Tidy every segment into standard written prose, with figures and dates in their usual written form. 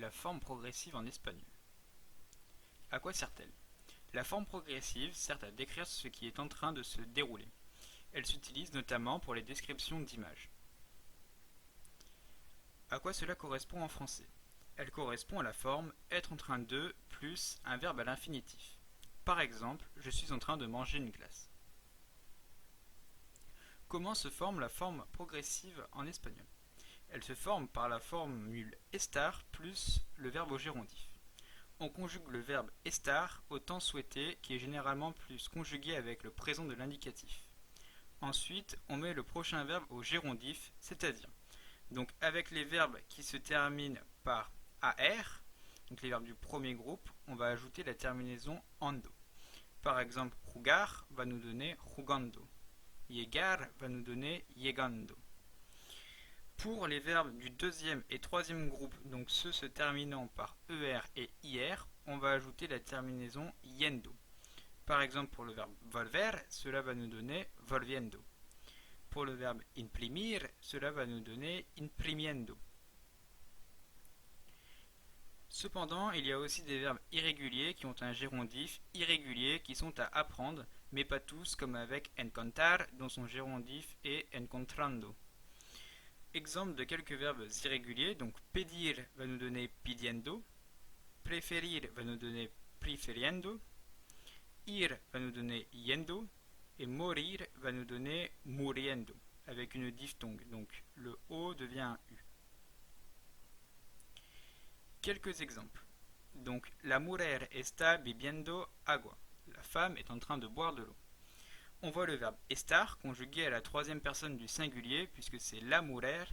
la forme progressive en espagnol. À quoi sert-elle? La forme progressive sert à décrire ce qui est en train de se dérouler. Elle s'utilise notamment pour les descriptions d'images. À quoi cela correspond en français? Elle correspond à la forme être en train de plus un verbe à l'infinitif. Par exemple, je suis en train de manger une glace. Comment se forme la forme progressive en espagnol? Elle se forme par la formule estar plus le verbe au gérondif. On conjugue le verbe estar au temps souhaité qui est généralement plus conjugué avec le présent de l'indicatif. Ensuite, on met le prochain verbe au gérondif, c'est-à-dire donc avec les verbes qui se terminent par AR, donc les verbes du premier groupe, on va ajouter la terminaison ando. Par exemple, jugar va nous donner jugando. Llegar va nous donner llegando. Pour les verbes du deuxième et troisième groupe, donc ceux se terminant par ER et IR, on va ajouter la terminaison yendo. Par exemple, pour le verbe volver, cela va nous donner volviendo. Pour le verbe imprimir, cela va nous donner imprimiendo. Cependant, il y a aussi des verbes irréguliers qui ont un gérondif irrégulier qui sont à apprendre, mais pas tous, comme avec encontrar, dont son gérondif est encontrando. Exemple de quelques verbes irréguliers, donc pedir va nous donner pidiendo, preferir va nous donner preferiendo, ir va nous donner yendo, et morir va nous donner muriendo, avec une diphtongue, donc le O devient un U. Quelques exemples. Donc, la mujer está bebiendo agua. La femme est en train de boire de l'eau. On voit le verbe estar conjugué à la troisième personne du singulier, puisque c'est la mujer.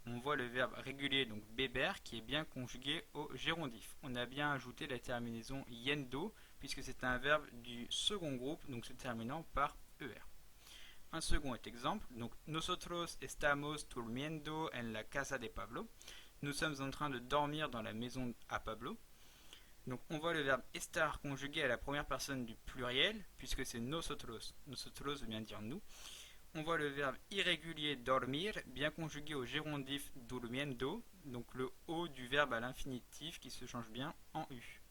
On voit le verbe régulier, donc beber, qui est bien conjugué au gérondif. On a bien ajouté la terminaison yendo, puisque c'est un verbe du second groupe, donc se terminant par er. Un second exemple, donc nosotros estamos durmiendo en la casa de Pablo. Nous sommes en train de dormir dans la maison à Pablo. Donc on voit le verbe estar conjugué à la première personne du pluriel, puisque c'est nosotros. Nosotros veut bien dire nous. On voit le verbe irrégulier dormir, bien conjugué au gérondif durmiendo, donc le O du verbe à l'infinitif qui se change bien en U.